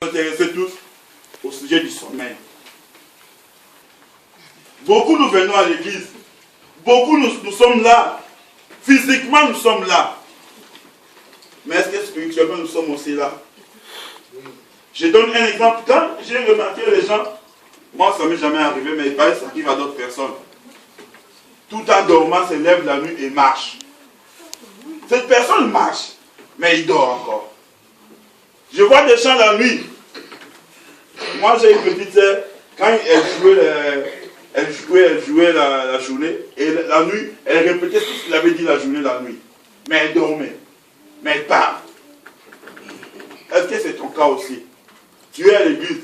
Intéressés tous au sujet du sommeil. Beaucoup nous venons à l'église. Beaucoup nous sommes là. Physiquement nous sommes là. Mais est-ce que spirituellement nous sommes aussi là? Je donne un exemple. Quand j'ai remarqué les gens, moi ça ne m'est jamais arrivé, mais il paraît que ça arrive à d'autres personnes. Tout en dormant se lève la nuit et marche. Cette personne marche, mais il dort encore. Je vois des gens la nuit. Moi j'ai une petite sœur, quand elle jouait la journée, et la nuit, elle répétait tout ce qu'il avait dit la journée, la nuit. Mais elle dormait. Mais elle parle. Est-ce que c'est ton cas aussi? Tu es à l'église.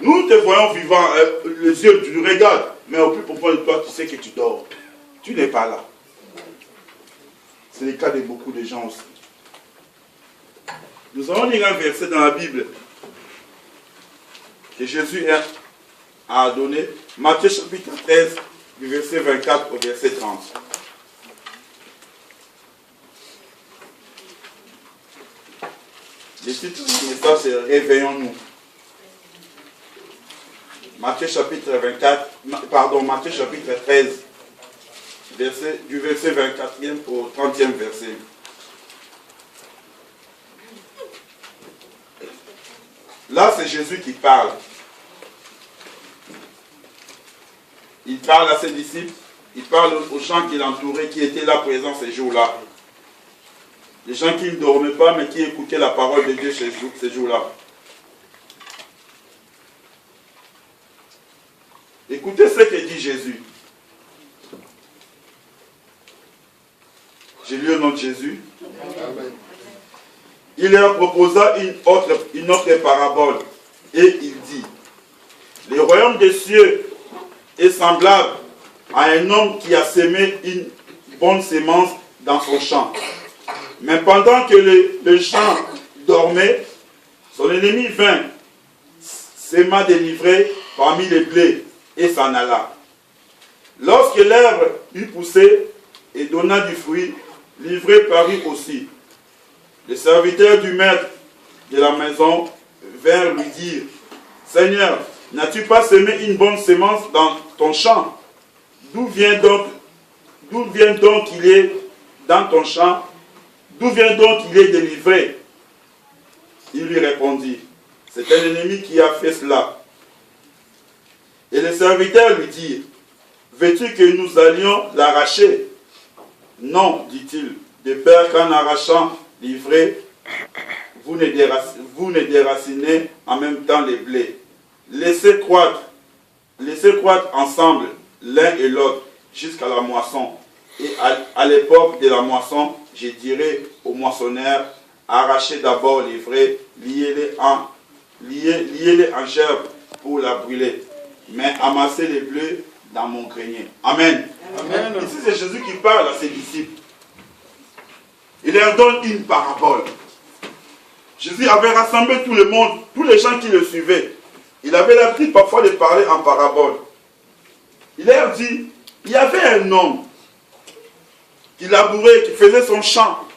Nous te voyons vivant, les yeux, tu nous regardes, mais au plus profond de toi, tu sais que tu dors. Tu n'es pas là. C'est le cas de beaucoup de gens aussi. Nous allons lire un verset dans la Bible que Jésus a donné. Matthieu chapitre 13, du verset 24 au verset 30. Le titre du message c'est Réveillons-nous. Matthieu chapitre 13, du verset 24e au 30e verset. Là, c'est Jésus qui parle. Il parle à ses disciples, il parle aux gens qui l'entouraient, qui étaient là présents ces jours-là. Les gens qui ne dormaient pas, mais qui écoutaient la parole de Dieu ces jours-là. Écoutez ce que dit Jésus. J'ai lu au nom de Jésus. Amen. Il leur proposa une autre parabole. Et il dit, le royaume des cieux est semblable à un homme qui a semé une bonne sémence dans son champ. Mais pendant que le champ dormait, son ennemi vint, s'aima délivré parmi les blés et s'en alla. Lorsque l'herbe eut poussé et donna du fruit, livré parut aussi. Les serviteurs du maître de la maison vinrent lui dire, Seigneur, n'as-tu pas semé une bonne sémence dans ton champ? D'où vient donc qu'il est dans ton champ? D'où vient donc qu'il est délivré? Il lui répondit, c'est un ennemi qui a fait cela. Et les serviteurs lui dirent, veux-tu que nous allions l'arracher? Non, dit-il, de peur qu'en arrachant l'ivraie, vous ne déracinez en même temps les blés. Laissez croître ensemble l'un et l'autre jusqu'à la moisson. Et à l'époque de la moisson, je dirai aux moissonneurs, arrachez d'abord l'ivraie, liez-les en gerbe pour la brûler, mais amassez les blés dans mon grenier. Amen. Amen. Ici c'est Jésus qui parle à ses disciples. Il leur donne une parabole. Jésus avait rassemblé tout le monde, tous les gens qui le suivaient. Il avait l'habitude parfois de parler en parabole. Il leur dit, il y avait un homme qui labourait, qui faisait son champ.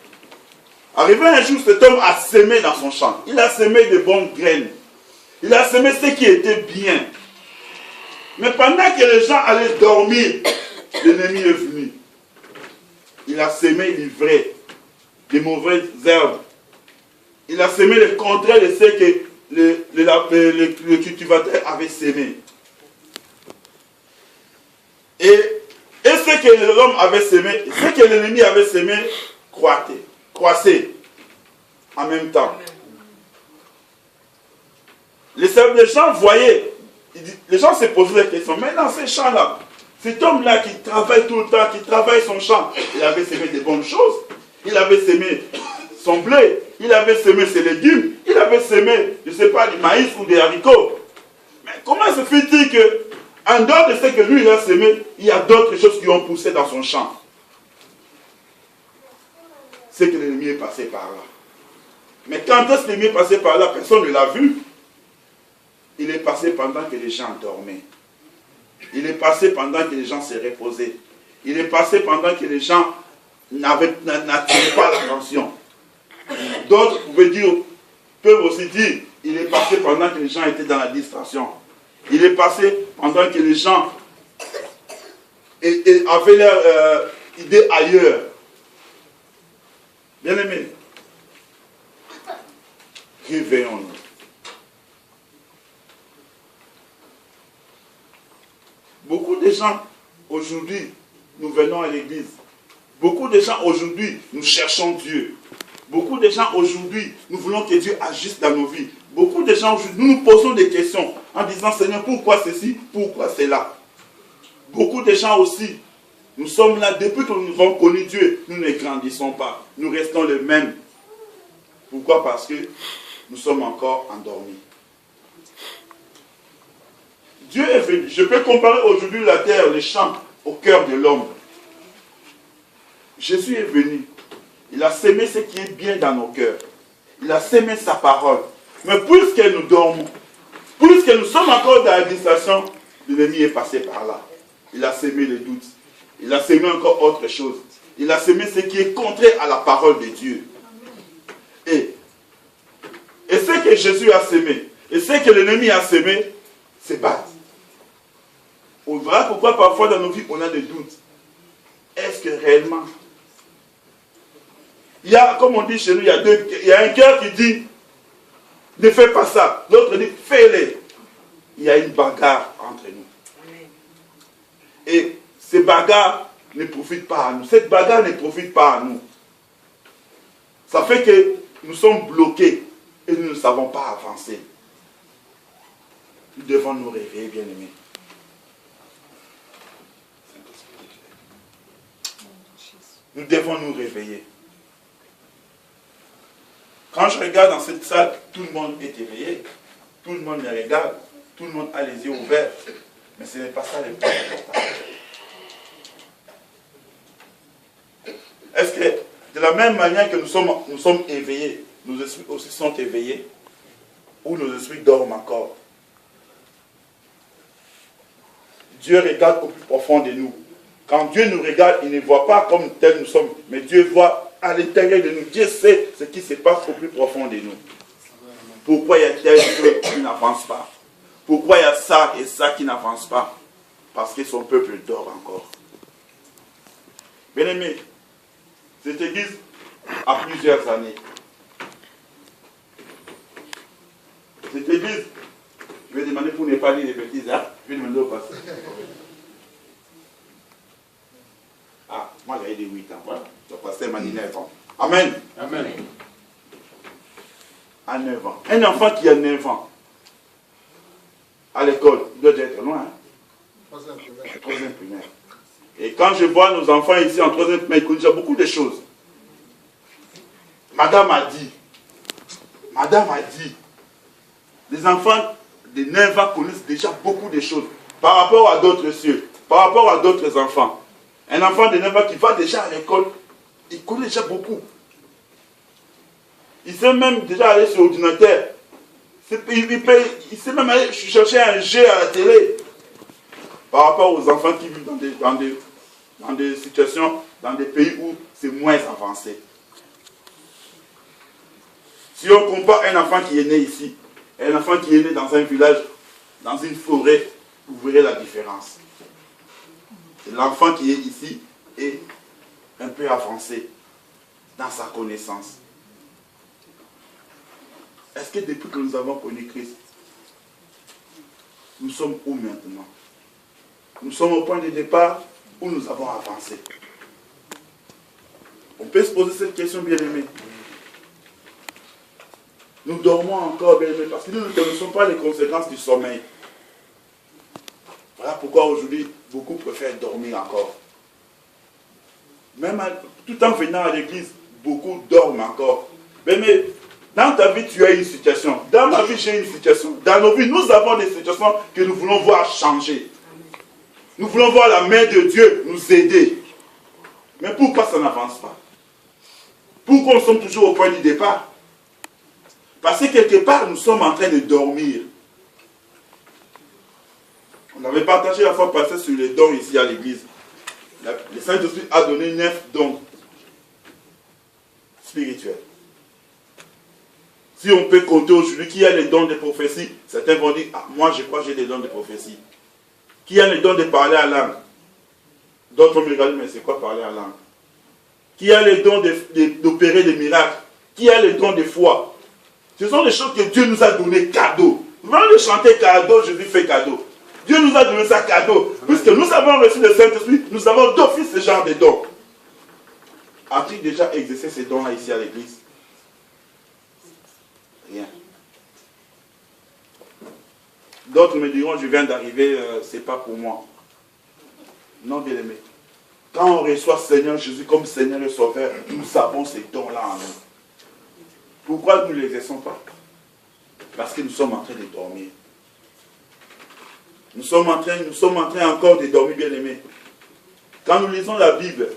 Arrivé un jour, cet homme a semé dans son champ. Il a semé de bonnes graines. Il a semé ce qui était bien. Mais pendant que les gens allaient dormir, l'ennemi est venu. Il a semé l'ivraie, des mauvaises herbes. Il a semé le contraire de ce que le cultivateur avait semé. Et ce que l'homme avait semé, ce que l'ennemi avait semé, croissait en même temps. Les gens voyaient, les gens se posaient la question, mais dans ces champs-là, cet homme-là qui travaille tout le temps, qui travaille son champ, il avait semé des bonnes choses, il avait semé son blé, il avait semé ses légumes, il avait semé, je ne sais pas, du maïs ou des haricots. Mais comment se fait-il que, en dehors de ce que lui il a semé, il y a d'autres choses qui ont poussé dans son champ? C'est que l'ennemi est passé par là. Mais quand est-ce que l'ennemi est passé par là, personne ne l'a vu. Il est passé pendant que les gens dormaient. Il est passé pendant que les gens se reposaient. Il est passé pendant que les gens n'attiraient pas l'attention. D'autres peuvent aussi dire, il est passé pendant pendant que les gens étaient dans la distraction. Il est passé pendant que les gens avaient leur idée ailleurs. Bien-aimés, réveillons-nous. Beaucoup de gens, aujourd'hui, nous venons à l'église. Beaucoup de gens, aujourd'hui, nous cherchons Dieu. Beaucoup de gens, aujourd'hui, nous voulons que Dieu agisse dans nos vies. Beaucoup de gens, aujourd'hui, nous nous posons des questions en disant, Seigneur, pourquoi ceci, pourquoi cela? Beaucoup de gens aussi, nous sommes là, depuis que nous avons connu Dieu, nous ne grandissons pas. Nous restons les mêmes. Pourquoi? Parce que nous sommes encore endormis. Dieu est venu. Je peux comparer aujourd'hui la terre, les champs, au cœur de l'homme. Jésus est venu. Il a sémé ce qui est bien dans nos cœurs. Il a sémé sa parole. Mais puisque nous dormons, puisque nous sommes encore dans l'administration, l'ennemi est passé par là. Il a sémé les doutes. Il a sémé encore autre chose. Il a sémé ce qui est contraire à la parole de Dieu. Et ce que Jésus a sémé, et ce que l'ennemi a sémé, c'est battre. Voilà pourquoi parfois dans nos vies, on a des doutes. Est-ce que réellement... Il y a, comme on dit chez nous, il y a un cœur qui dit, ne fais pas ça. L'autre dit, fais-le. Il y a une bagarre entre nous. Et ces bagarres ne profitent pas à nous. Cette bagarre ne profite pas à nous. Ça fait que nous sommes bloqués et nous ne savons pas avancer. Nous devons nous réveiller, bien-aimés. Nous devons nous réveiller. Quand je regarde dans cette salle, tout le monde est éveillé. Tout le monde me regarde. Tout le monde a les yeux ouverts. Mais ce n'est pas ça le plus important. Est-ce que, de la même manière que nous sommes éveillés, nos esprits aussi sont éveillés, ou nos esprits dorment encore? Dieu regarde au plus profond de nous. Quand Dieu nous regarde, il ne voit pas comme tel nous sommes, mais Dieu voit à l'intérieur de nous. Dieu sait ce qui se passe au plus profond de nous. Pourquoi il y a tel chose qui n'avance pas? Pourquoi il y a ça et ça qui n'avance pas? Parce que son peuple dort encore. Bien-aimés, cette église a plusieurs années. Cette église, je vais demander pour ne pas dire des bêtises, hein? Je vais demander au pasteur. Ah, moi j'avais dit 8 ans, voilà. Le pasteur m'a dit 9 ans. Amen. Amen. À 9 ans. Un enfant qui a 9 ans, à l'école, il doit être loin. Hein? 3e primaire. Et quand je vois nos enfants ici en 3e primaire, ils connaissent déjà beaucoup de choses. Madame a dit, les enfants de 9 ans connaissent déjà beaucoup de choses par rapport à d'autres cieux, par rapport à d'autres enfants. Un enfant de 9 ans qui va déjà à l'école, il connaît déjà beaucoup. Il sait même déjà aller sur l'ordinateur. Il sait même aller chercher un jeu à la télé. Par rapport aux enfants qui vivent dans des situations, dans des pays où c'est moins avancé. Si on compare un enfant qui est né ici, et un enfant qui est né dans un village, dans une forêt, vous verrez la différence. L'enfant qui est ici est un peu avancé dans sa connaissance. Est-ce que depuis que nous avons connu Christ, nous sommes où maintenant? Nous sommes au point de départ où nous avons avancé. On peut se poser cette question, bien-aimés. Nous dormons encore, bien-aimés, parce que nous ne connaissons pas les conséquences du sommeil. Voilà pourquoi aujourd'hui, beaucoup préfèrent dormir encore. Même tout en venant à l'église, beaucoup dorment encore. Mais dans ta vie, tu as une situation. Dans ma vie, j'ai une situation. Dans nos vies, nous avons des situations que nous voulons voir changer. Nous voulons voir la main de Dieu nous aider. Mais pourquoi ça n'avance pas? Pourquoi nous sommes toujours au point du départ? Parce que quelque part, nous sommes en train de dormir. On avait partagé la fois passée sur les dons ici à l'église. Le Saint-Esprit a donné 9 dons spirituels. Si on peut compter aujourd'hui qui a les dons de prophétie, certains vont dire, ah, moi je crois que j'ai les dons de prophétie. Qui a les dons de parler à langue? D'autres me regardent, mais c'est quoi parler à langue? Qui a les dons d'opérer des miracles? Qui a les dons de foi? Ce sont des choses que Dieu nous a donné cadeau. Nous allons chanter cadeau, Jésus fait cadeau. Dieu nous a donné ça cadeau. Puisque nous avons reçu le Saint-Esprit, nous avons d'office ce genre de dons. As-tu déjà exercé ces dons-là ici à l'église? Rien. D'autres me diront, je viens d'arriver, c'est pas pour moi. Non, bien aimé. Quand on reçoit Seigneur Jésus comme Seigneur et Sauveur, nous avons ces dons-là en nous. Pourquoi nous ne les exerçons pas? Parce que nous sommes en train de dormir. Nous sommes en train encore de dormir, bien aimé. Quand nous lisons la Bible,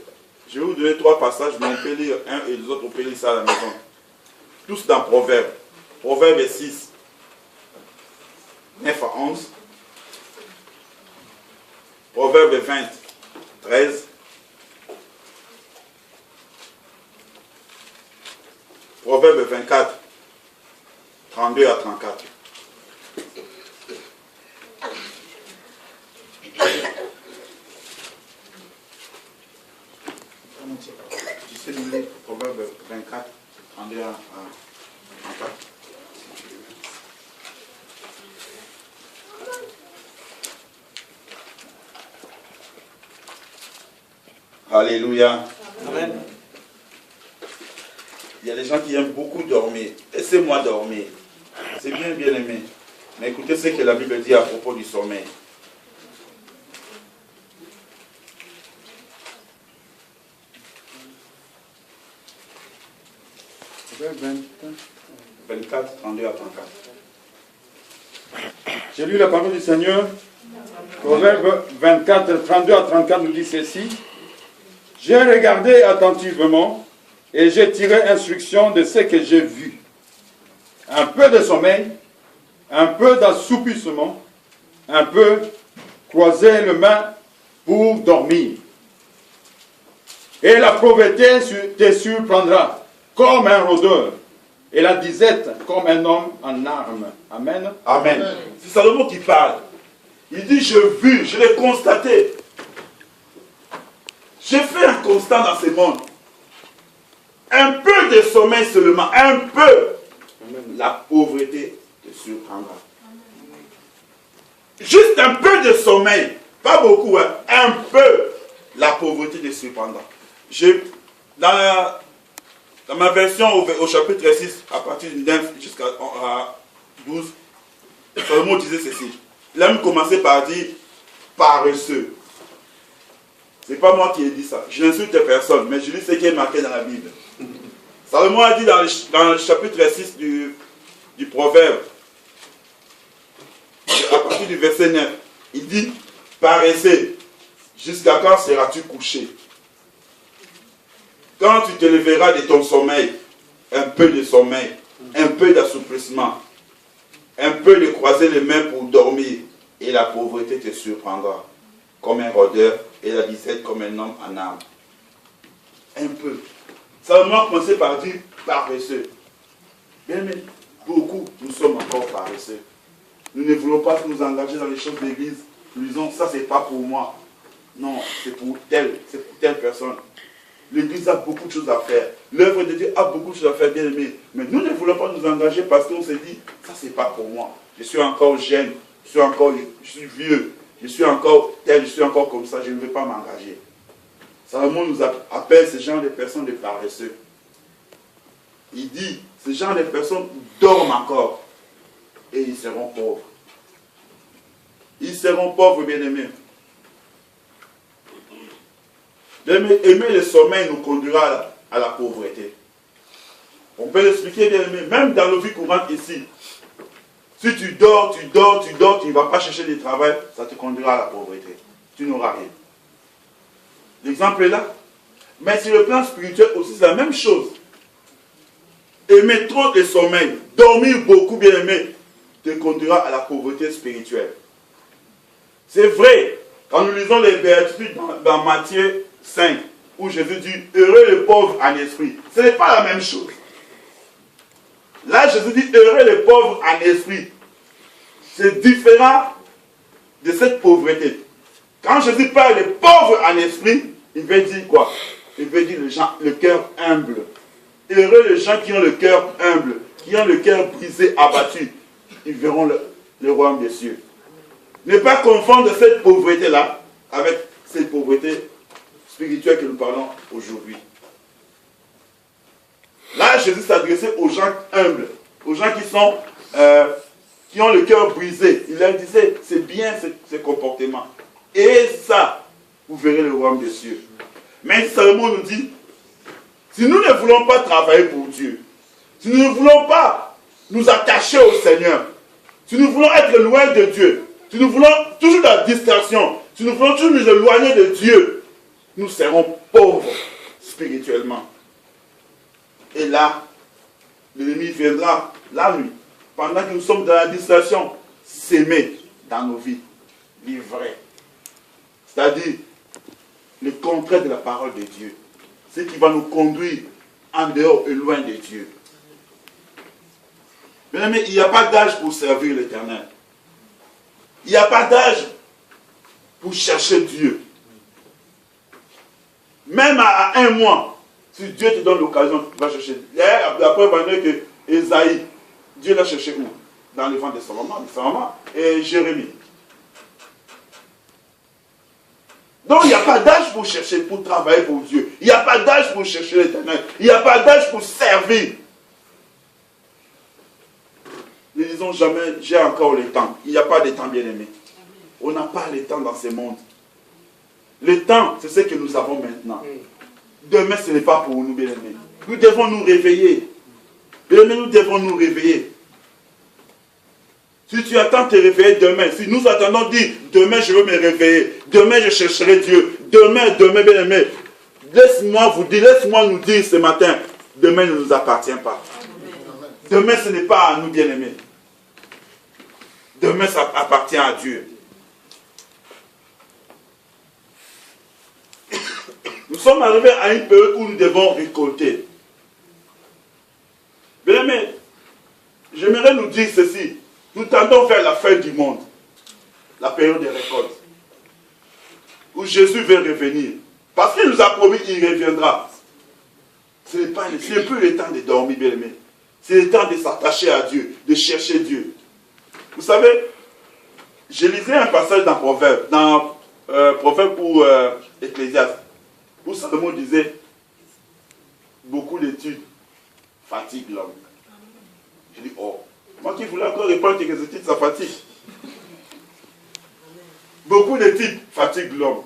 je vais vous donner 3 passages, mais on peut lire un et les autres, on peut lire ça à la maison. Tous dans Proverbes. Proverbes 6, 9 à 11. Proverbes 20, 13. Proverbes 24, 32 à 34. Je sais lire Proverbes 24, 32 à 34. Alléluia. Amen. Il y a des gens qui aiment beaucoup dormir. Laissez-moi dormir. C'est bien, bien aimé. Mais écoutez ce que la Bible dit à propos du sommeil. Proverbe 24, 32 à 34. J'ai lu la parole du Seigneur. Proverbe 24, 32 à 34 nous dit ceci. J'ai regardé attentivement et j'ai tiré instruction de ce que j'ai vu. Un peu de sommeil, un peu d'assoupissement, un peu croiser les mains pour dormir. Et la pauvreté te surprendra comme un rôdeur, et la disette comme un homme en armes. Amen. Amen. C'est Salomon qui parle. Il dit, je vis, je l'ai constaté. J'ai fait un constat dans ce monde. Un peu de sommeil seulement, un peu. La pauvreté te surprendra. Juste un peu de sommeil, pas beaucoup, hein, un peu. La pauvreté te surprendra. Dans ma version au chapitre 6, à partir du 9 jusqu'à 12, Salomon disait ceci. Il a même commencé par dire paresseux. Ce n'est pas moi qui ai dit ça. Je n'insulte personne, mais je lis ce qui est marqué dans la Bible. Salomon a dit dans le chapitre 6 du Proverbe, à partir du verset 9, il dit paresseux, jusqu'à quand seras-tu couché? Quand tu te leveras de ton sommeil, un peu de sommeil, un peu d'assouplissement, un peu de croiser les mains pour dormir, et la pauvreté te surprendra, comme un rôdeur, et la disette comme un homme en âme. Un peu. Salomon a commencé par dire paresseux. Bien, mais beaucoup, nous sommes encore paresseux. Nous ne voulons pas nous engager dans les choses de l'église. Nous disons, ça c'est pas pour moi. Non, c'est pour telle personne. L'église a beaucoup de choses à faire. L'œuvre de Dieu a beaucoup de choses à faire, bien aimé. Mais nous ne voulons pas nous engager parce qu'on s'est dit, ça c'est pas pour moi. Je suis encore jeune, je suis vieux, je suis encore tel, je suis encore comme ça, je ne veux pas m'engager. Salomon nous appelle ce genre de personnes de paresseux. Il dit, ce genre de personnes dorment encore et ils seront pauvres. Ils seront pauvres, bien aimés. Aimer le sommeil nous conduira à la pauvreté. On peut l'expliquer, bien aimé, même dans la vie courante ici. Si tu dors, tu ne vas pas chercher du travail, ça te conduira à la pauvreté. Tu n'auras rien. L'exemple est là. Mais sur le plan spirituel aussi, c'est la même chose. Aimer trop le sommeil, dormir beaucoup, bien aimé, te conduira à la pauvreté spirituelle. C'est vrai, quand nous lisons les béatitudes dans Matthieu 5, où Jésus dit, heureux les pauvres en esprit. Ce n'est pas la même chose. Là, Jésus dit, heureux les pauvres en esprit. C'est différent de cette pauvreté. Quand Jésus parle des pauvres en esprit, il veut dire quoi? Il veut dire les gens, le cœur humble. Heureux les gens qui ont le cœur humble, qui ont le cœur brisé, abattu. Ils verront le royaume des cieux. Ne pas confondre cette pauvreté-là avec cette pauvreté spirituelle que nous parlons aujourd'hui. Là, Jésus s'adressait aux gens humbles, aux gens qui ont le cœur brisé. Il leur disait, c'est bien ce comportement. Et ça, vous verrez le royaume des cieux. Mais Salomon nous dit, si nous ne voulons pas travailler pour Dieu, si nous ne voulons pas nous attacher au Seigneur, si nous voulons être loin de Dieu, si nous voulons toujours la distraction, si nous voulons toujours nous éloigner de Dieu, nous serons pauvres spirituellement. Et là, l'ennemi viendra la nuit, pendant que nous sommes dans la distraction, s'aimer dans nos vies, livrer. C'est-à-dire, le contraire de la parole de Dieu. Ce qui va nous conduire en dehors et loin de Dieu. Mais il n'y a pas d'âge pour servir l'Éternel. Il n'y a pas d'âge pour chercher Dieu. Même à un mois, si Dieu te donne l'occasion, tu vas chercher. La preuve en est que Esaïe, Dieu l'a cherché où? Dans le ventre de sa maman et Jérémie. Donc il n'y a pas d'âge pour chercher, pour travailler pour Dieu. Il n'y a pas d'âge pour chercher l'Éternel. Il n'y a pas d'âge pour servir. Ne disons jamais, j'ai encore le temps. Il n'y a pas de temps, bien-aimé. On n'a pas le temps dans ce monde. Le temps, c'est ce que nous avons maintenant. Demain, ce n'est pas pour nous, bien-aimés. Nous devons nous réveiller. Bien-aimés, nous devons nous réveiller. Si tu attends te réveiller demain, si nous attendons dire, demain je veux me réveiller, demain je chercherai Dieu, demain, bien-aimés, laisse-moi nous dire ce matin, demain ne nous appartient pas. Demain, ce n'est pas à nous, bien-aimés. Demain, ça appartient à Dieu. Nous sommes arrivés à une période où nous devons récolter. Bien-aimés, j'aimerais nous dire ceci. Nous tendons vers la fin du monde, la période des récoltes, où Jésus va revenir. Parce qu'il nous a promis qu'il reviendra. Ce n'est plus le temps de dormir, bien-aimés. C'est le temps de s'attacher à Dieu, de chercher Dieu. Vous savez, je lisais un passage dans Proverbe, Proverbe pour Ecclésiaste, où Salomon disait, beaucoup d'études fatiguent l'homme. Je dis, oh, moi qui voulais encore répondre que les études, ça fatigue. Beaucoup d'études fatiguent l'homme.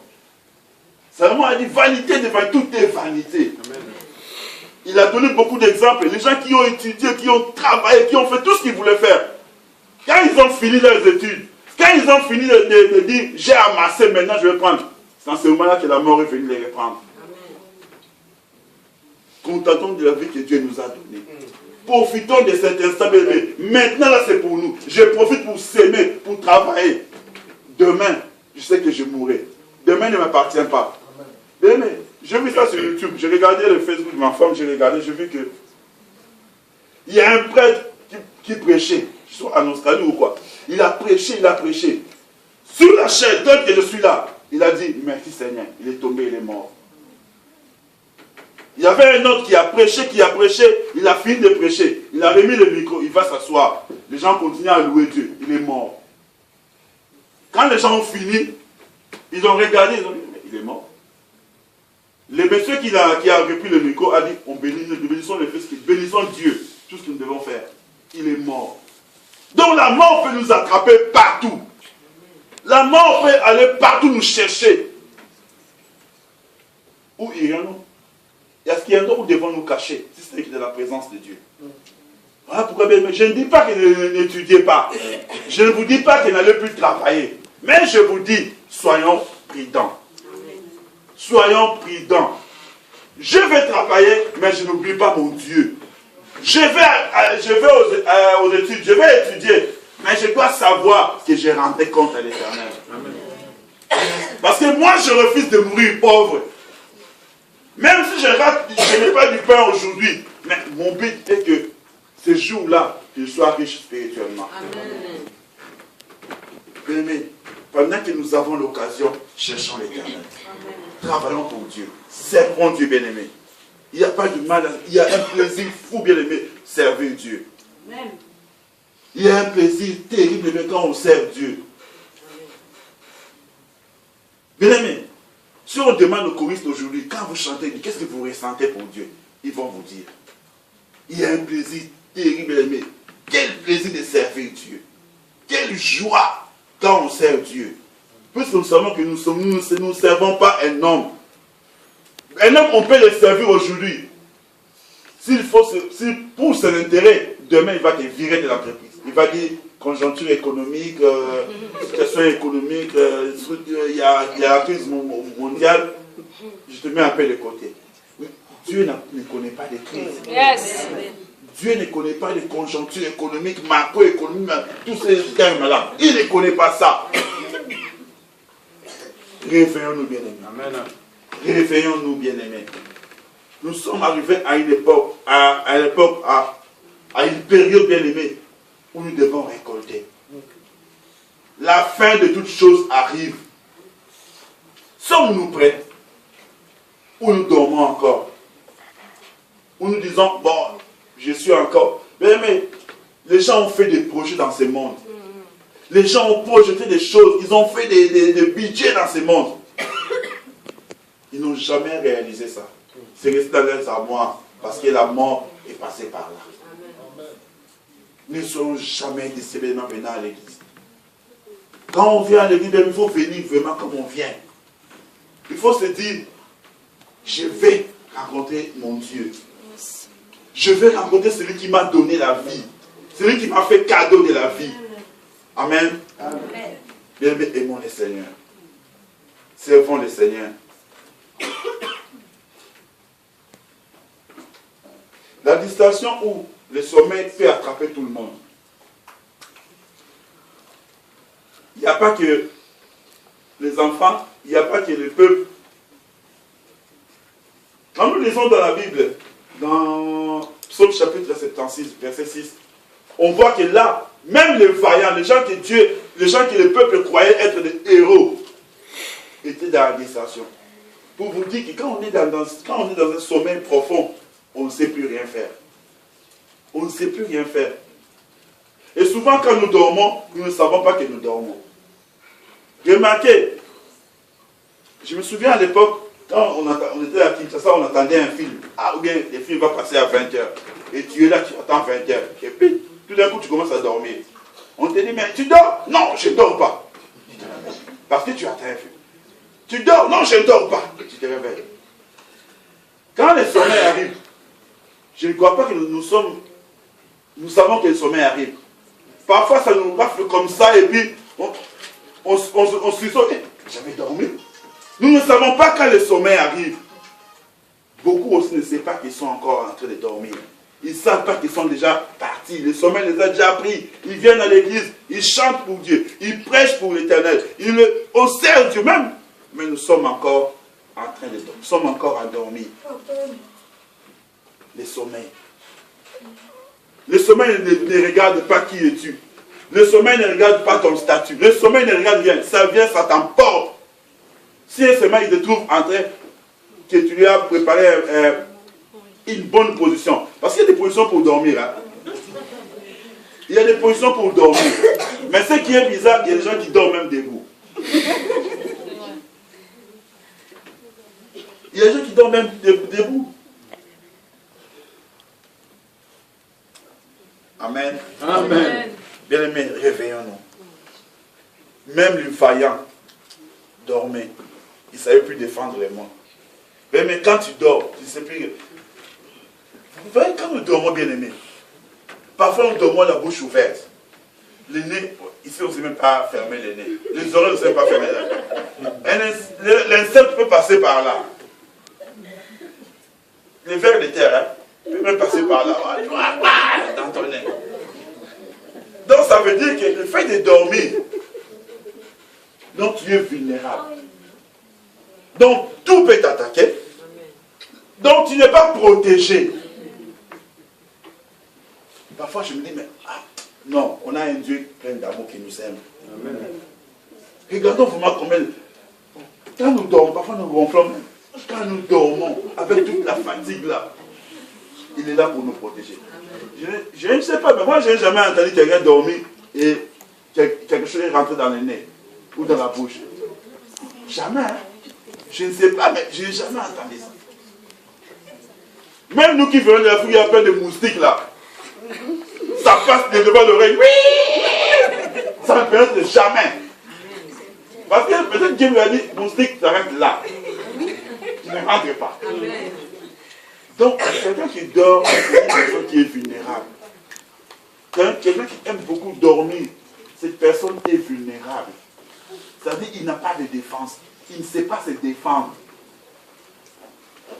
Salomon a dit, vanité devant tout est vanité. Amen. Il a donné beaucoup d'exemples. Les gens qui ont étudié, qui ont travaillé, qui ont fait tout ce qu'ils voulaient faire. Quand ils ont fini leurs études, quand ils ont fini de dire, j'ai amassé, maintenant je vais prendre. C'est dans ce moment-là que la mort est venue les reprendre. Contentons de la vie que Dieu nous a donnée. Profitons de cet instant, bébé. Maintenant, là, c'est pour nous. Je profite pour s'aimer, pour travailler. Demain, je sais que je mourrai. Demain ne m'appartient pas. Bébé, j'ai vu ça sur YouTube. J'ai regardé le Facebook de ma femme, j'ai vu que il y a un prêtre qui prêchait. Je suis en Australie ou quoi. Il a prêché. Sur la chaise, donc que je suis là. Il a dit, merci Seigneur. Il est tombé, il est mort. Il y avait un autre qui a prêché, il a fini de prêcher. Il a remis le micro, il va s'asseoir. Les gens continuent à louer Dieu, il est mort. Quand les gens ont fini, ils ont regardé, ils ont dit, mais il est mort. Le monsieur qui a repris le micro a dit, bénissons le Fils, bénissons Dieu, tout ce que nous devons faire. Il est mort. Donc la mort peut nous attraper partout. La mort peut aller partout nous chercher. Où irions-nous? Est-ce qu'il y a un endroit où devons nous cacher, si ce n'est que de la présence de Dieu? Voilà pourquoi je ne dis pas que n'étudiez pas. Je ne vous dis pas que n'allez plus travailler. Mais je vous dis, soyons prudents. Soyons prudents. Je vais travailler, mais je n'oublie pas mon Dieu. Je vais aux études, je vais étudier, mais je dois savoir que j'ai rendu compte à l'Éternel. Parce que moi, je refuse de mourir pauvre. Même si je n'ai pas du pain aujourd'hui, mais mon but est que ce jour-là, que je sois riche spirituellement. Amen. Bien-aimés, pendant que nous avons l'occasion, cherchons l'Éternel. Travaillons pour Dieu. Servons Dieu, bien-aimés. Il n'y a pas de mal, il y a un plaisir fou, bien-aimé, servir Dieu. Amen. Il y a un plaisir terrible quand on sert Dieu. Bien-aimés, si on demande aux choristes aujourd'hui, quand vous chantez, qu'est-ce que vous ressentez pour Dieu? Ils vont vous dire. Il y a un plaisir terrible, bien-aimés. Quel plaisir de servir Dieu. Quelle joie quand on sert Dieu. Puisque nous savons que nous ne servons pas un homme. Un homme, on peut le servir aujourd'hui. S'il pour son intérêt, demain il va te virer de l'entreprise. Il va dire conjoncture économique, situation économique, il y a la crise mondiale. Je te mets un peu de côté. Dieu ne connaît pas de crise. Yes. Dieu ne connaît pas de conjoncture économique, macroéconomique, tous ces termes-là. Il ne connaît pas ça. Réveillons-nous, bien-aimés. Amen. Réveillons-nous, bien-aimés. Nous sommes arrivés à une époque, à une période, bien-aimée, où nous devons récolter. La fin de toutes choses arrive. Sommes-nous prêts? Ou nous dormons encore? Ou nous disons, bon, je suis encore. Mais les gens ont fait des projets dans ce monde. Les gens ont projeté des choses. Ils ont fait des budgets dans ce monde. Ils n'ont jamais réalisé ça. C'est resté dans leurs armoires parce que la mort est passée par là. Nous ne serons jamais décédément venant à l'église. Quand on vient à l'église, il faut venir vraiment comme on vient. Il faut se dire, je vais rencontrer mon Dieu. Je vais rencontrer celui qui m'a donné la vie. Celui qui m'a fait cadeau de la vie. Amen. Amen. Bien-aimés, aimons le Seigneur. Servons le Seigneur. La distraction où le sommeil fait attraper tout le monde. Il n'y a pas que les enfants, il n'y a pas que le peuple. Quand nous lisons dans la Bible, dans Psaume chapitre 76, verset 6, on voit que là, même les vaillants, les gens que Dieu, les gens que le peuple croyait être des héros, étaient dans la distraction. Pour vous dire que quand on est dans un sommeil profond, on ne sait plus rien faire. On ne sait plus rien faire. Et souvent quand nous dormons, nous ne savons pas que nous dormons. Remarquez, je me souviens à l'époque, quand on était à Kinshasa, on attendait un film. Ah, ou bien le film va passer à 20h. Et tu es là, tu attends 20h. Et puis, tout d'un coup, tu commences à dormir. On te dit, mais tu dors? Non, je ne dors pas. Parce que tu attends un film. Tu dors? Non, je ne dors pas. Tu te réveilles. Quand le sommeil arrive, je ne crois pas que nous savons que le sommeil arrive. Parfois, ça nous baffe comme ça et puis on se dit, j'avais dormi. Nous ne savons pas quand le sommeil arrive. Beaucoup aussi ne savent pas qu'ils sont encore en train de dormir. Ils ne savent pas qu'ils sont déjà partis. Le sommeil les a déjà pris. Ils viennent à l'église, ils chantent pour Dieu, ils prêchent pour l'Éternel. On sert Dieu même. Mais nous sommes encore en train de dormir. Nous sommes encore endormis. Le sommeil. Le sommeil ne regarde pas qui es-tu. Le sommeil ne regarde pas ton statut. Le sommeil ne regarde rien. Ça vient, ça t'emporte. Si un sommeil il te trouve en train que tu lui as préparé une bonne position. Parce qu'il y a des positions pour dormir. Hein. Il y a des positions pour dormir. Mais ce qui est bizarre, il y a des gens qui dorment même debout. Il y a des gens qui dorment même debout. Amen. Amen. Bien-aimés, réveillons-nous. Même le vaillant dormait. Il ne savait plus défendre les mains. Mais quand tu dors, tu ne sais plus. Vous voyez, quand nous dormons, bien-aimés, parfois nous dormons la bouche ouverte. Le nez, ici on ne sait même pas fermer le nez. Les oreilles ne savent pas fermer le nez. L'insecte peut passer par là. Les vers de terre, hein, peut même passer par là. Dans ton nez. Donc ça veut dire que le fait de dormir, donc tu es vulnérable. Donc tout peut t'attaquer. Donc tu n'es pas protégé. parfois je me dis, mais non, on a un Dieu plein d'amour qui nous aime. Amen. Regardons vraiment comment, quand nous dormons, parfois nous gonflons même. Quand nous dormons, avec toute la fatigue là, il est là pour nous protéger. Je ne sais pas, mais moi je n'ai jamais entendu quelqu'un dormir et quelque chose est rentré dans le nez ou dans la bouche. Jamais. Hein? Je ne sais pas, mais je n'ai jamais entendu ça. Même nous qui venons de l'Afrique, il y a plein de moustiques là. Ça passe devant l'oreille. Oui! Ça ne pénètre jamais. Parce que peut-être Dieu lui a dit, moustique, ça reste là. Tu ne rentres pas. Donc, quelqu'un qui dort, c'est une personne qui est vulnérable. Quelqu'un qui aime beaucoup dormir, cette personne est vulnérable. C'est-à-dire qu'il n'a pas de défense. Il ne sait pas se défendre.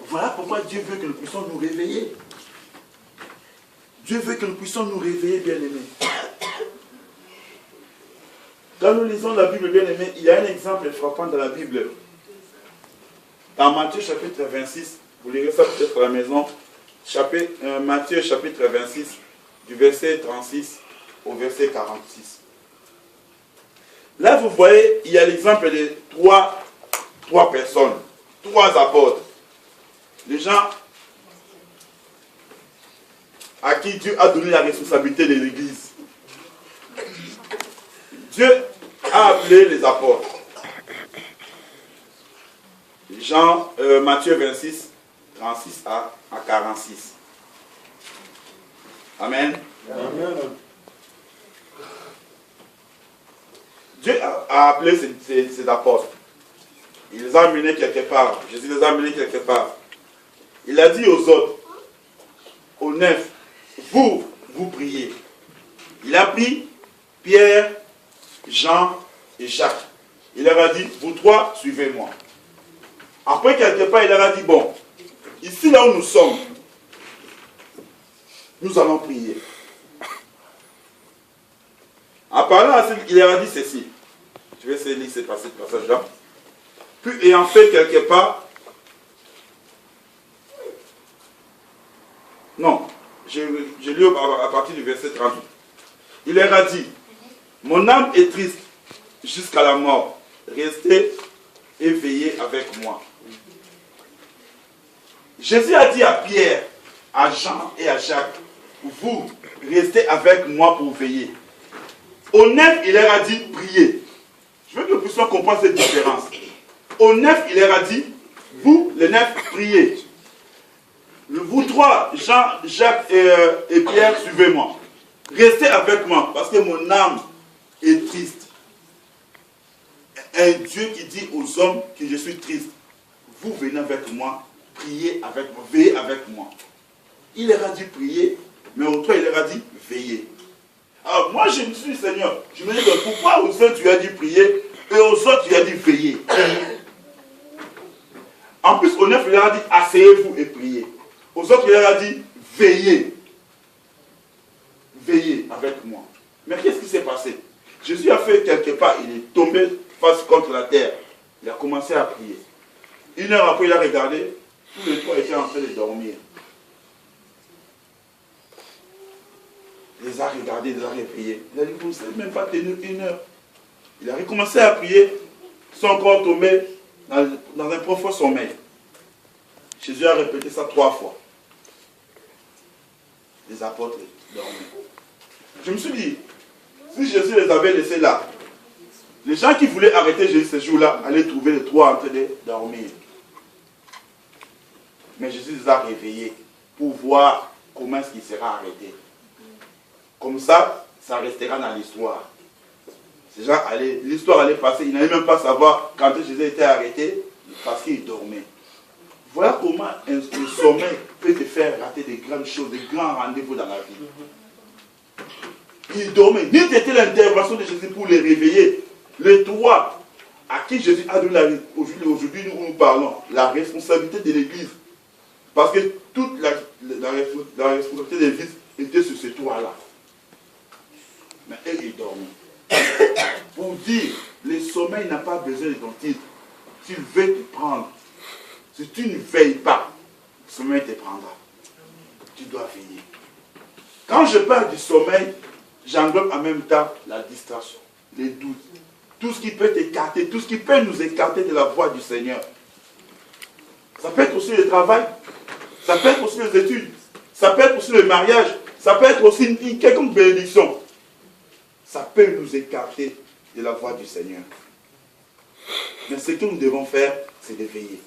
Voilà pourquoi Dieu veut que nous puissions nous réveiller. Dieu veut que nous puissions nous réveiller, bien-aimés. Quand nous lisons la Bible, bien-aimés, il y a un exemple frappant dans la Bible. Dans Matthieu chapitre 26, vous lirez ça peut-être à la maison, Matthieu chapitre 26, du verset 36 au verset 46. Là, vous voyez, il y a l'exemple de trois personnes, 3 apôtres. Les gens à qui Dieu a donné la responsabilité de l'Église. Dieu a appelé les apôtres. Matthieu 26, 36 à 46. Amen. Amen. Dieu a appelé ces apôtres. Il les a amenés quelque part. Jésus les a amenés quelque part. Il a dit aux autres, aux 9, vous priez. Il a pris Pierre, Jean et Jacques. Il leur a dit, vous 3, suivez-moi. Après, quelque part, il leur a dit, bon, ici là où nous sommes, nous allons prier. En parlant à il leur a dit ceci. Je vais essayer de lire ce passage-là. Puis, ayant fait quelque part, non, je lis à partir du verset 38. Il leur a dit, mon âme est triste jusqu'à la mort. Restez et veillez avec moi. Jésus a dit à Pierre, à Jean et à Jacques, vous restez avec moi pour veiller. Au 9, il leur a dit, priez. Je veux que nous puissions comprendre cette différence. Au 9, il leur a dit, vous, les 9, priez. Vous 3, Jean, Jacques et Pierre, suivez-moi. Restez avec moi, parce que mon âme est triste. Un Dieu qui dit aux hommes que je suis triste. Vous venez avec moi, priez avec moi, veillez avec moi. Il leur a dit prier, mais aux 3, il leur a dit veillez. Alors moi je me suis dit, Seigneur, je me dis pourquoi aux uns tu as dit prier et aux autres tu as dit veiller. En plus aux 9 il leur a dit asseyez-vous et priez. Aux autres il leur a dit veillez. Veillez avec moi. Mais qu'est-ce qui s'est passé? Jésus a fait quelque part, il est tombé face contre la terre. Il a commencé à prier. 1 heure après il a regardé, tous les 3 étaient en train de dormir. Il les a regardés, il les a réveillés. Il a dit, vous ne savez même pas tenir 1 heure. Il a recommencé à prier, son corps tombé dans un profond sommeil. Jésus a répété ça 3 fois. Les apôtres dormaient. Je me suis dit, si Jésus les avait laissés là, les gens qui voulaient arrêter Jésus ce jour-là allaient trouver les 3 en train de dormir. Mais Jésus les a réveillés pour voir comment est-ce qu'il sera arrêté. Comme ça, ça restera dans l'histoire. Ces gens l'histoire allait passer, ils n'allaient même pas savoir quand Jésus était arrêté parce qu'il dormait. Voilà comment un sommeil peut te faire rater de grandes choses, de grands rendez-vous dans la vie. Ils dormaient. Ni c'était l'intervention de Jésus pour les réveiller. Les 3 à qui Jésus a donné aujourd'hui nous parlons, la responsabilité de l'Église. Parce que toute la responsabilité de l'Église était sur ces 3-là. Mais eux, ils dormaient. Pour dire, le sommeil n'a pas besoin de ton titre. S'il veut te prendre, si tu ne veilles pas, le sommeil te prendra. Tu dois veiller. Quand je parle du sommeil, j'englobe en même temps la distraction, les doutes, tout ce qui peut t'écarter, tout ce qui peut nous écarter de la voie du Seigneur. Ça peut être aussi le travail, ça peut être aussi les études, ça peut être aussi le mariage, ça peut être aussi une quelconque bénédiction. Ça peut nous écarter de la voie du Seigneur. Mais ce que nous devons faire, c'est de veiller.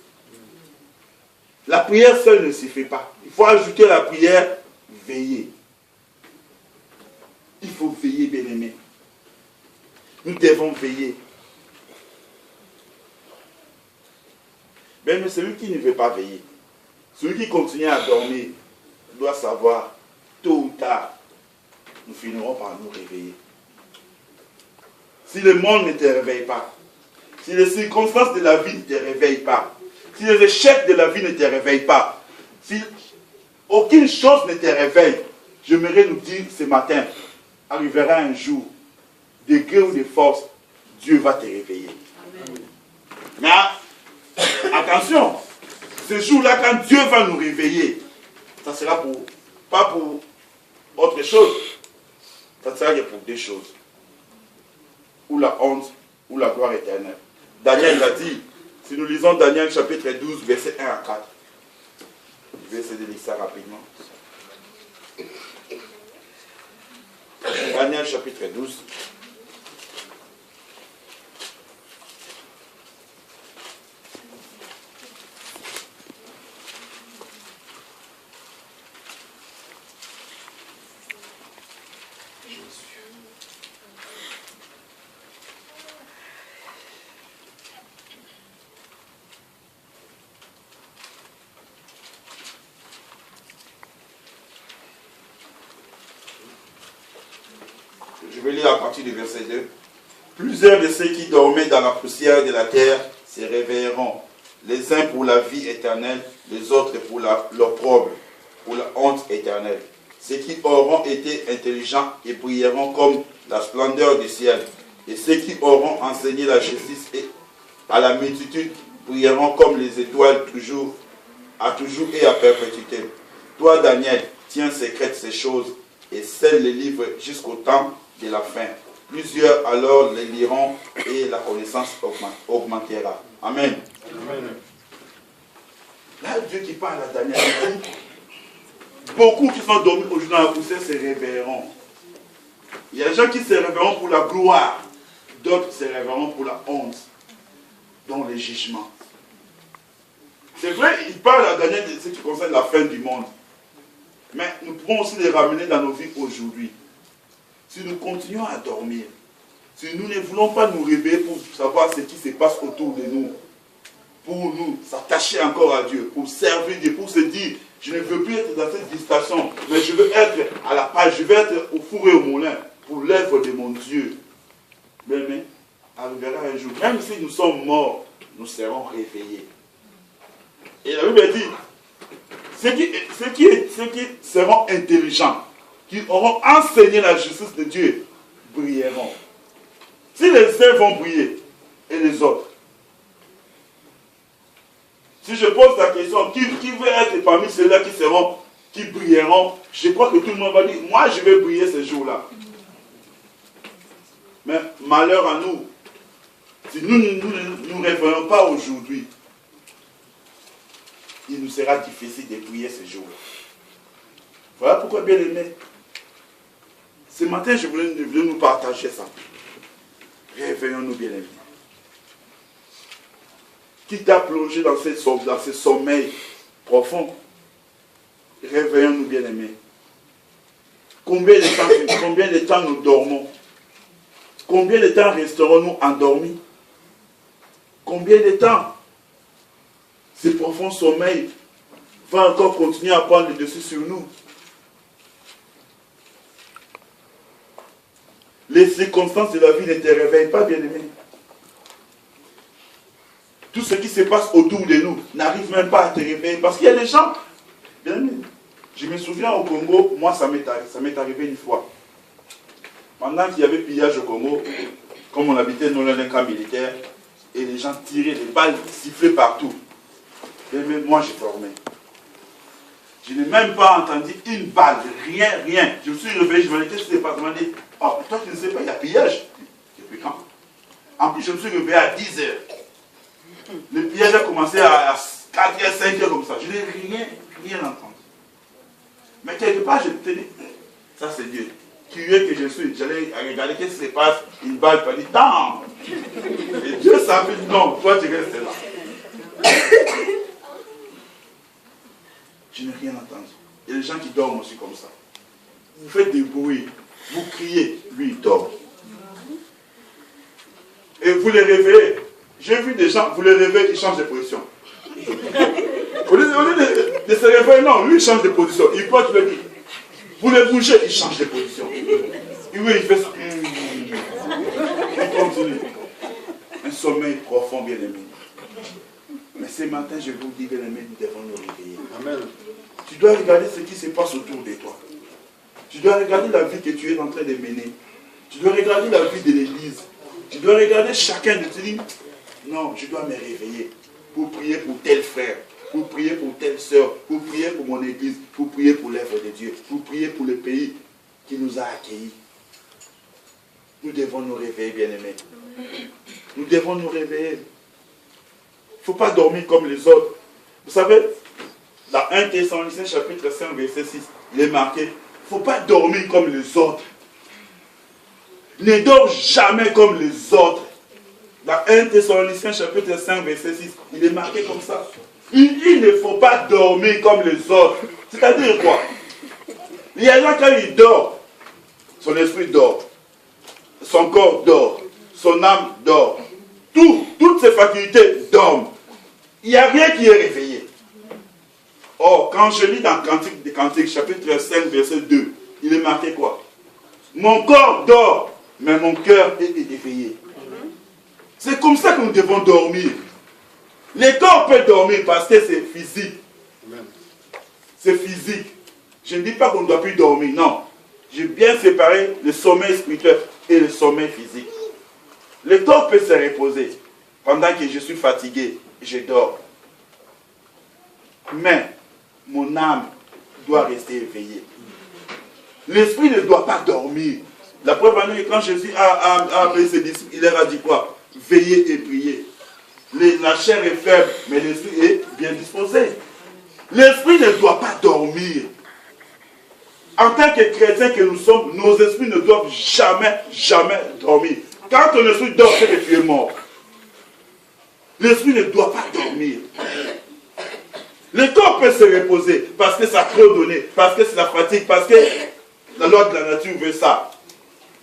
La prière seule ne suffit pas. Il faut ajouter la prière, veiller. Il faut veiller, bien-aimés. Nous devons veiller. Mais celui qui ne veut pas veiller, celui qui continue à dormir, doit savoir, tôt ou tard, nous finirons par nous réveiller. Si le monde ne te réveille pas, si les circonstances de la vie ne te réveillent pas, si les échecs de la vie ne te réveillent pas, si aucune chose ne te réveille, j'aimerais nous dire ce matin, arrivera un jour, de gré ou de force, Dieu va te réveiller. Amen. Mais attention, ce jour-là, quand Dieu va nous réveiller, ça sera pas pour autre chose, ça sera pour des choses. Ou la honte, ou la gloire éternelle. Daniel l'a dit, si nous lisons Daniel chapitre 12, verset 1 à 4. Je vais essayer de lire ça rapidement. Daniel chapitre 12. Je vais lire à partir du verset 2. Plusieurs de ceux qui dormaient dans la poussière de la terre se réveilleront, les uns pour la vie éternelle, les autres pour l'opprobre, pour la honte éternelle. Ceux qui auront été intelligents et brilleront comme la splendeur du ciel, et ceux qui auront enseigné la justice et à la multitude brilleront comme les étoiles à toujours et à perpétuité. Toi, Daniel, tiens secrète ces choses et scelle les livres jusqu'au temps de la fin. Plusieurs alors les liront et la connaissance augmentera. Amen. Amen. Là, Dieu qui parle à Daniel, il dit, beaucoup qui sont dormis aujourd'hui dans la poussière se réveilleront. Il y a des gens qui se réveilleront pour la gloire, d'autres se réveilleront pour la honte, dont les jugements. C'est vrai, il parle à Daniel de ce qui concerne la fin du monde. Mais nous pouvons aussi les ramener dans nos vies aujourd'hui. Si nous continuons à dormir, si nous ne voulons pas nous réveiller pour savoir ce qui se passe autour de nous, pour nous s'attacher encore à Dieu, pour servir Dieu, pour se dire, je ne veux plus être dans cette distraction, mais je veux être à la page, je veux être au four et au moulin, pour l'œuvre de mon Dieu. Mais arrivera un jour, même si nous sommes morts, nous serons réveillés. Et la Bible dit, ceux qui seront intelligents, qui auront enseigné la justice de Dieu, brilleront. Si les uns vont briller, et les autres. Si je pose la question, qui veut être parmi ceux-là qui brilleront, je crois que tout le monde va dire, moi je vais briller ce jour-là. Mais malheur à nous, si nous ne nous réveillons pas aujourd'hui, il nous sera difficile de briller ce jour-là. Voilà pourquoi, bien aimé, ce matin, je voulais nous partager ça. Réveillons-nous, bien aimés. Qui t'a plongé dans ce sommeil profond? Réveillons-nous, bien aimés. Combien de temps nous dormons? Combien de temps resterons-nous endormis? Combien de temps ce profond sommeil va encore continuer à prendre le dessus sur nous? Les circonstances de la vie ne te réveillent pas, bien-aimé. Tout ce qui se passe autour de nous n'arrive même pas à te réveiller. Parce qu'il y a des gens, bien-aimé, je me souviens au Congo, moi ça m'est arrivé une fois. Pendant qu'il y avait pillage au Congo, comme on habitait dans un camp militaire, et les gens tiraient des balles, sifflaient partout. Bien-aimé, moi je dormais. Je n'ai même pas entendu une balle, rien. Je me suis réveillé, je me disais, qu'est-ce qui s'est passé? Je me dit, oh, toi tu ne sais pas, il y a pillage. Depuis quand? En plus, je me suis réveillé à 10 heures. Le pillage a commencé à 4h, 5h comme ça. Je n'ai rien entendu. Mais quelque part, je me tenais. Ça, c'est Dieu. Curieux que je suis. J'allais regarder qu'est-ce qui se passe. Une balle, pas dit, tant. Et Dieu savait, non, toi, tu restes là. Je n'ai rien entendu. Il y a des gens qui dorment aussi comme ça. Vous faites des bruits, vous criez, lui, il dort. Et vous les réveillez. J'ai vu des gens, vous les réveillez, ils changent de position. Au lieu de se réveiller, non, lui il change de position. Il porte le lit. Vous les bougez, il change de position. Et oui, il fait ça. Il continue. Un sommeil profond, bien aimé. Mais ce matin, je vous dis, bien aimé, nous devons nous réveiller. Amen. Tu dois regarder ce qui se passe autour de toi. Tu dois regarder la vie que tu es en train de mener. Tu dois regarder la vie de l'église. Tu dois regarder chacun de te dire, non, je dois me réveiller pour prier pour tel frère, pour prier pour telle soeur, pour prier pour mon église, pour prier pour l'œuvre de Dieu, pour prier pour le pays qui nous a accueillis. Nous devons nous réveiller, bien-aimés. Nous devons nous réveiller. Il ne faut pas dormir comme les autres. Vous savez, dans 1 Thessaloniciens chapitre 5, verset 6, il est marqué, il ne faut pas dormir comme les autres. Ne dors jamais comme les autres. Dans 1 Thessaloniciens chapitre 5, verset 6, il est marqué comme ça. Il ne faut pas dormir comme les autres. C'est-à-dire quoi? Il y a là quand il dort, son esprit dort, son corps dort, son âme dort. Toutes ses facultés dorment. Il n'y a rien qui est réveillé. Or, quand je lis dans Cantique des Cantiques, chapitre 5, verset 2, il est marqué quoi? Mon corps dort, mais mon cœur est éveillé. C'est comme ça que nous devons dormir. Le corps peut dormir parce que c'est physique. C'est physique. Je ne dis pas qu'on ne doit plus dormir, non. J'ai bien séparé le sommeil spirituel et le sommeil physique. Le corps peut se reposer. Pendant que je suis fatigué, je dors. Mais mon âme doit rester éveillée. L'esprit ne doit pas dormir. La preuve en est que quand Jésus a appelé ses disciples, il leur a dit quoi? Veillez et priez. La chair est faible, mais l'esprit est bien disposé. L'esprit ne doit pas dormir. En tant que chrétiens que nous sommes, nos esprits ne doivent jamais dormir. Quand ton esprit dort, c'est que tu es mort. L'esprit ne doit pas dormir. Le corps peut se reposer parce que ça peut donner, parce que c'est la fatigue, parce que la loi de la nature veut ça.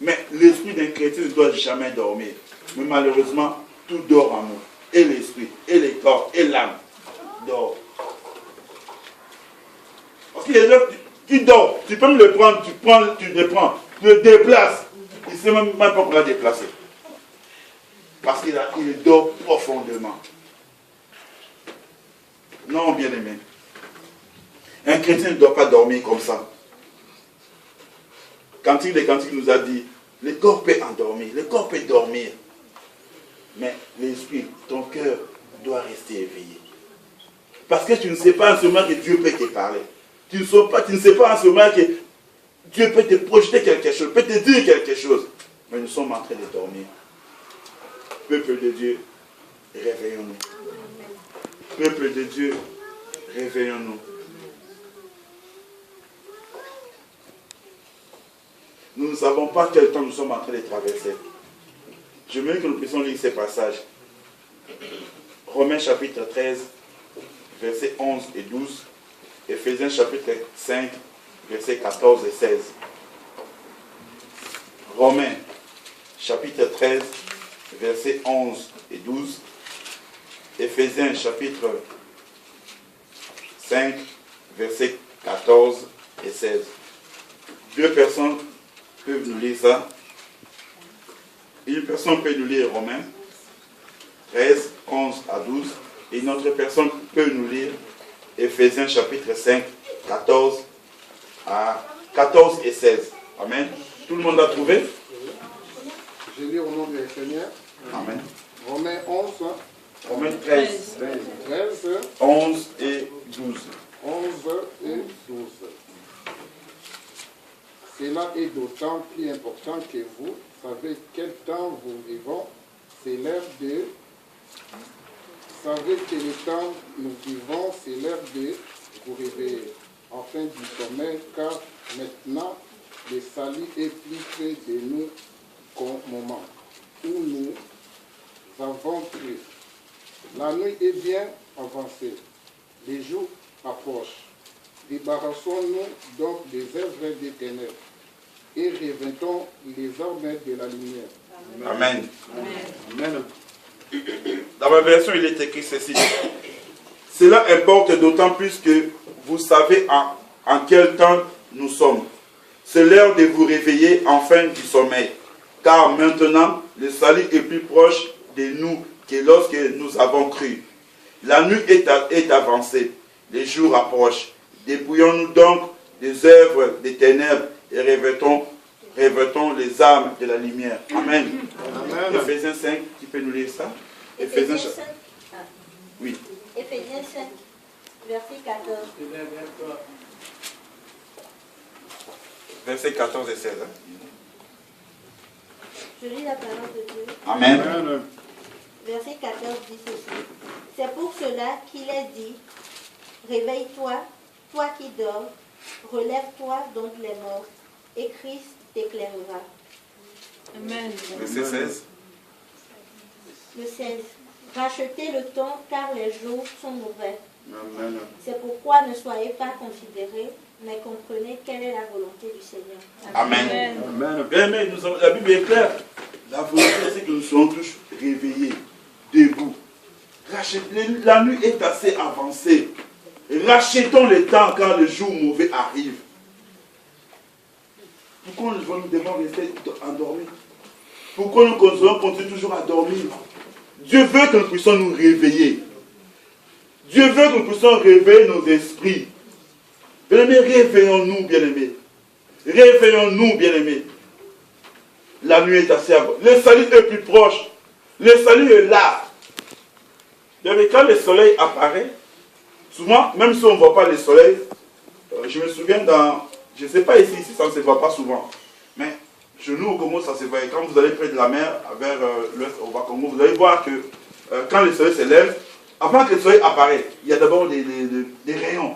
Mais l'esprit d'un chrétien ne doit jamais dormir. Mais malheureusement, tout dort en nous. Et l'esprit, et le corps, et l'âme dort. Parce qu'il y a des gens qui dorment. Tu peux me le prendre, tu le prends, tu le déplaces. Il ne sait même pas comment la déplacer. Parce qu'il dort profondément. Non, bien-aimé. Un chrétien ne doit pas dormir comme ça. Cantique des Cantiques nous a dit, le corps peut endormir, le corps peut dormir. Mais l'esprit, ton cœur doit rester éveillé. Parce que tu ne sais pas en ce moment que Dieu peut te parler. Tu ne sais pas en ce moment que Dieu peut te projeter quelque chose, peut te dire quelque chose. Mais nous sommes en train de dormir. Peuple de Dieu, réveillons-nous. Peuple de Dieu, réveillons-nous. Nous ne savons pas quel temps nous sommes en train de traverser. Je veux que nous puissions lire ces passages. Romains chapitre 13, versets 11 et 12. Éphésiens chapitre 5, versets 14 et 16. Romains chapitre 13, versets 11 et 12. Éphésiens chapitre 5, versets 14 et 16. Deux personnes peuvent nous lire ça. Une personne peut nous lire Romains 13, 11 à 12. Et une autre personne peut nous lire Éphésiens chapitre 5, 14 et 16. Amen. Tout le monde a trouvé? Je lis au nom du Seigneur. Amen. Romains 11. Romains 13, 11 et 12. 11 et 12. Cela est d'autant plus important que vous savez quel temps nous vivons. C'est l'heure de... Savez que le temps nous vivons, c'est l'heure de vous réveiller, enfin du sommeil, car maintenant le salut est plus près de nous qu'au moment où nous avons cru. La nuit est bien avancée, les jours approchent. Débarrassons-nous donc des œuvres des ténèbres et revêtons les armes de la lumière. Amen. Amen. Dans ma version, il est écrit ceci. Cela importe d'autant plus que vous savez en quel temps nous sommes. C'est l'heure de vous réveiller enfin du sommeil. Car maintenant, le salut est plus proche de nous que lorsque nous avons cru. La nuit est avancée, les jours approchent. Dépouillons-nous donc des œuvres des ténèbres et revêtons les armes de la lumière. Amen. Amen. Éphésiens 5, qui peut nous lire ça? Éphésiens 5. Oui. Éphésiens 5, verset 14. Versets 14 et 16. Hein? Je lis la parole de Dieu. Amen. Amen. Verset 14 dit ceci. C'est pour cela qu'il est dit, réveille-toi, toi qui dors, relève-toi donc les morts, et Christ t'éclairera. Amen. Verset 16. Le 16. Rachetez le temps car les jours sont mauvais. Amen. C'est pourquoi ne soyez pas considérés, mais comprenez quelle est la volonté du Seigneur. Amen. Amen. Bien aimé, la Bible est claire. La volonté, c'est que nous soyons tous réveillés, debout. La nuit est assez avancée. Rachetons le temps quand le jour mauvais arrive. Pourquoi nous devons rester endormis? Pourquoi nous continuons toujours à dormir? Dieu veut que nous puissions nous réveiller. Dieu veut que nous puissions réveiller nos esprits. Bien-aimés, réveillons-nous, bien-aimés. Réveillons-nous, bien-aimés. La nuit est assez avancée. Le salut est plus proche. Le salut est là. Bien-aimés, quand le soleil apparaît, souvent, même si on ne voit pas le soleil, je me souviens je ne sais pas ici, ça ne se voit pas souvent, mais chez nous au Congo, ça se voit. Quand vous allez près de la mer, vers l'ouest, au Bas-Congo, vous allez voir que quand le soleil se lève, avant que le soleil apparaisse, il y a d'abord des rayons.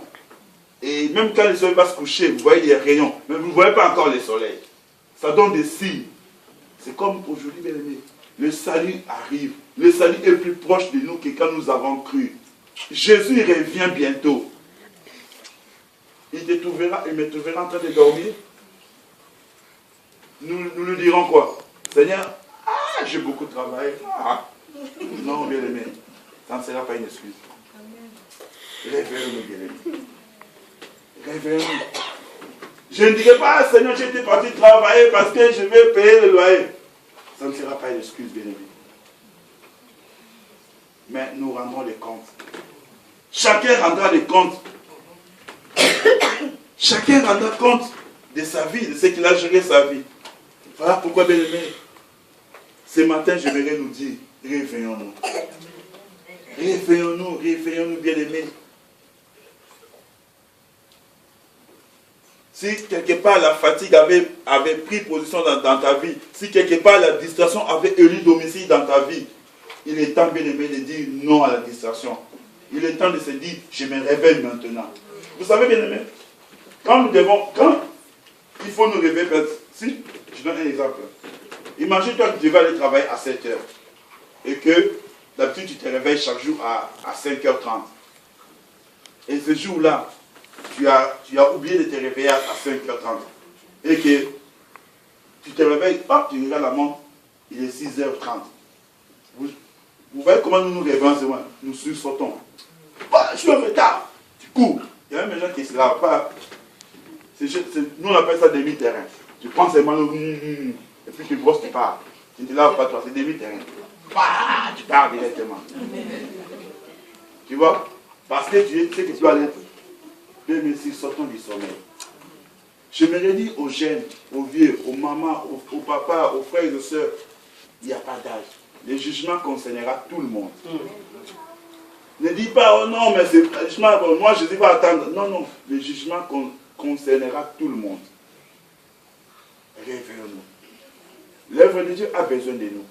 Et même quand le soleil va se coucher, vous voyez des rayons, mais vous ne voyez pas encore le soleil. Ça donne des signes. C'est comme aujourd'hui, bien aimé. Le salut arrive. Le salut est plus proche de nous que quand nous avons cru. Jésus revient bientôt. Il me trouvera en train de dormir. Nous lui dirons quoi? Seigneur, j'ai beaucoup de travail. Non, bien aimé, ça ne sera pas une excuse. Réveillons-nous, bien aimé. Réveillons-nous. Je ne dirai pas, Seigneur, j'étais parti travailler parce que je vais payer le loyer. Ça ne sera pas une excuse, bien aimé. Mais nous rendrons les comptes. Chacun rendra des comptes. Chacun rendra compte de sa vie, de ce qu'il a géré sa vie. Voilà pourquoi, bien aimé, ce matin, je voudrais nous dire, réveillons-nous. Réveillons-nous, réveillons-nous, bien aimés. Si quelque part la fatigue avait pris position dans ta vie, si quelque part la distraction avait élu domicile dans ta vie, il est temps, bien aimé, de dire non à la distraction. Il est temps de se dire, je me réveille maintenant. Vous savez, bien aimé, quand il faut nous réveiller, si, je donne un exemple. Imagine-toi que tu devais aller travailler à 7 heures et que d'habitude tu te réveilles chaque jour à 5h30. Et ce jour-là, tu as oublié de te réveiller à 5h30. Et que tu te réveilles, hop, tu regardes la montre, il est 6h30. Vous voyez comment nous nous réveillons, c'est moi, nous sursautons. Je suis en retard. Tu cours. Il y a même des gens qui ne se lavent pas. Nous on appelle ça demi-terrain. Tu prends seulement et puis tu brosses, tu pars. Tu ne te laves pas toi, c'est demi-terrain. Tu pars directement. Tu vois? Parce que tu sais que tu dois aller. Mais si sortons du sommeil. Je me redis aux jeunes, aux vieux, aux mamans, aux papas, aux frères et aux sœurs, il n'y a pas d'âge. Le jugement concernera tout le monde. Ne dis pas, oh non, mais c'est le jugement, moi je ne dis pas attendre. Non, non, le jugement concernera tout le monde. Réveillons-nous. L'œuvre de Dieu a besoin de nous.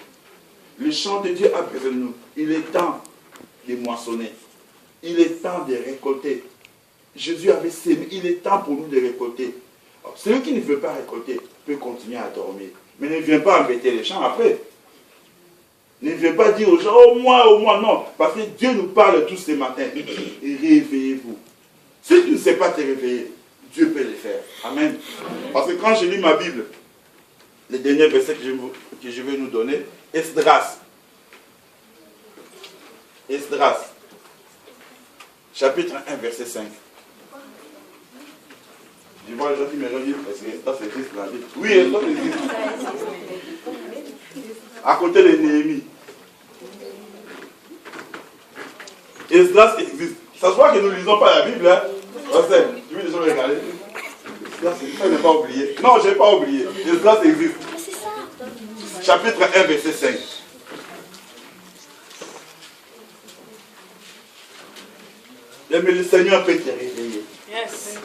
Le chant de Dieu a besoin de nous. Il est temps de moissonner. Il est temps de récolter. Jésus avait sémé. Il est temps pour nous de récolter. Alors, celui qui ne veut pas récolter peut continuer à dormir. Mais ne vient pas embêter les champs après. Ne viens pas dire aux gens, oh moi, non. Parce que Dieu nous parle tous ces matins. Réveillez-vous. Si tu ne sais pas te réveiller, Dieu peut le faire. Amen. Parce que quand je lis ma Bible, le dernier verset que je vais nous donner, Esdras. Esdras. Chapitre 1, verset 5. Je vois les gens qui me redisent, parce que Esdras existe dans la Bible. Oui, Esdras existe. À côté de Néhémie. Esdras existe. Ça se voit que nous ne lisons pas la Bible. Hein? Tu veux déjà me regarder. Esdras existe. Je n'ai pas oublié. Non, je n'ai pas oublié. Esdras existe. Chapitre 1, verset 5. Mais le Seigneur peut te réveiller. Yes.